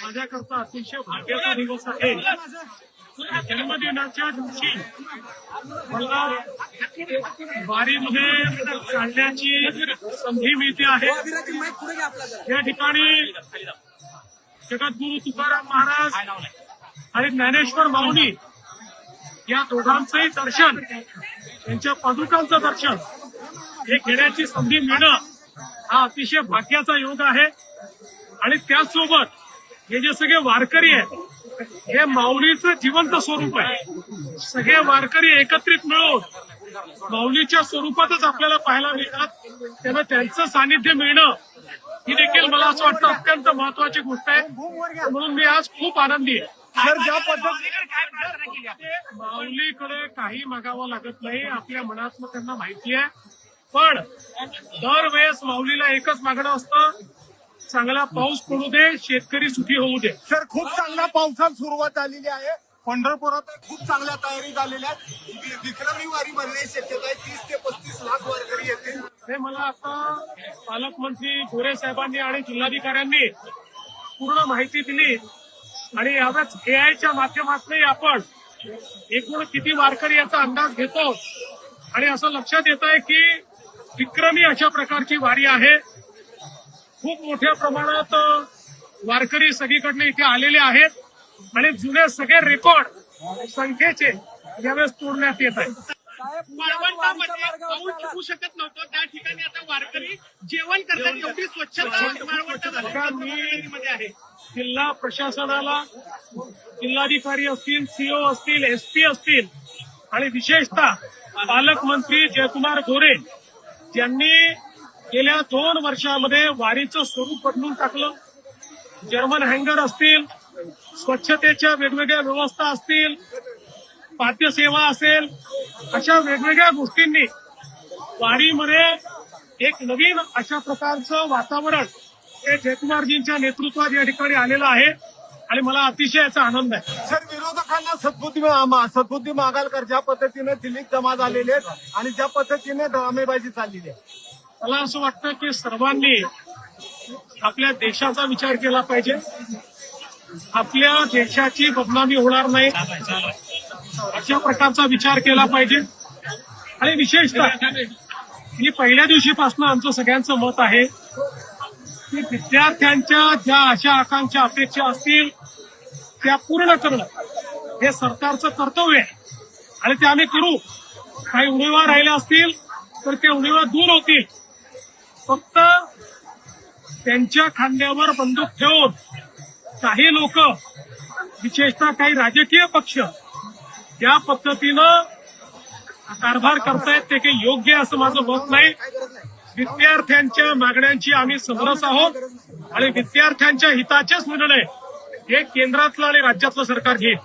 माझ्याकरता अतिशय भाग्याचा दिवस आहे. जन्मदिनाच्या दिवशी मला वारीमध्ये चालण्याची संधी मिळते आहे. या ठिकाणी जगद्गुरु तुकाराम महाराज आणि ज्ञानेश्वर माऊली या दोघांचंही दर्शन, त्यांच्या पादुकांचं दर्शन हे घेण्याची संधी मिळणं हा अतिशय भाग्याचा योग आहे. आणि त्याचसोबत हे जे सगळे वारकरी आहेत हे माऊलीचं जिवंत स्वरूप आहे. सगळे वारकरी एकत्रित मिळून माऊलीच्या स्वरूपातच आपल्याला पाहायला मिळतात. त्यामुळे त्यांचं सानिध्य मिळणं ही देखील मला असं वाटतं अत्यंत महत्वाची गोष्ट आहे. म्हणून मी आज खूप आनंदी आहे. सर, ज्या पद्धतीने माऊलीकडे काही मागावं लागत नाही, आपल्या मनातलं त्यांना माहिती आहे. पण दरवेळेस माऊलीला एकच मागणं असतं, चांगला पाऊस पडू दे, शेतकरी सुखी होऊ दे. सर, खूप चांगला पावसाला सुरुवात झालेली आहे. पंढरपुरात खूप चांगल्या तयारी झालेल्या आहेत. विक्रमी वारी भरण्याची शक्यता आहे. 30 ते 35 लाख वारकरी येतील. हे मला आता पालकमंत्री गोरे साहेबांनी आणि जिल्हाधिकाऱ्यांनी पूर्ण माहिती दिली. आणि यावेळेस एआयच्या माध्यमातूनही आपण एकूण किती वारकरी याचा अंदाज घेतो. आणि असं लक्षात येत आहे की विक्रमी अशा प्रकारची वारी आहे. खूप मोठ्या प्रमाणात वारकरी सगळीकडनं इथे आलेले आहेत. आणि जुने सगळे रेकॉर्ड संख्येचे यावेळेस तोडण्यात येत आहेत. माळवंटामध्ये पाऊस होऊ शकत नव्हतं, त्या ठिकाणी आता वारकरी जेवण करतात. एवढी स्वच्छता माळवंटामध्ये आहे. जिल्हा प्रशासनाला, जिल्हाधिकारी असतील, सीओ असतील, एसपी असतील आणि विशेषतः पालकमंत्री जयकुमार गोरे यांनी गेल्या 2 वर्षामध्ये वारीचं स्वरूप बदलून टाकलं. जर्मन हँगर असतील, स्वच्छतेच्या वेगवेगळ्या व्यवस्था असतील, पाद्यसेवा असेल, अशा वेगवेगळ्या गोष्टींनी वारीमध्ये एक नवीन अशा प्रकारचं वातावरण हे जयकुमारजींच्या नेतृत्वात या ठिकाणी आलेलं आहे. आणि मला अतिशय याचा आनंद आहे. सर, विरोधकांना सद्बुद्धी मागालकर ज्या पद्धतीने दिल्लीत जमा झालेले आहेत आणि ज्या पद्धतीने ड्रामेबाजी चाललेली आहे, मला असं वाटतं की सर्वांनी आपल्या देशाचा विचार केला पाहिजे. आपल्या देशाची बदनामी होणार नाही अशा प्रकारचा विचार केला पाहिजे. आणि विशेषतः मी पहिल्या दिवशीपासून आमचं सगळ्यांचं मत आहे की विद्यार्थ्यांच्या ज्या आशा आकांक्षा अपेक्षा असतील त्या पूर्ण करणं हे सरकारचं कर्तव्य आहे. आणि ते आम्ही करू. काही उणीवा राहिल्या असतील तर त्या उणीवा दूर होतील. फक्त त्यांच्या खांद्यावर बंदूक ठेवून काही लोक, विशेषतः काही राजकीय पक्ष या पद्धतीनं कारभार करतायत ते काही योग्य असं माझं मत नाही. विद्यार्थ्यांच्या मागण्यांची आम्ही समरस आहोत आणि विद्यार्थ्यांच्या हिताचेच निर्णय हे केंद्रातलं आणि राज्यातलं सरकार घेईल.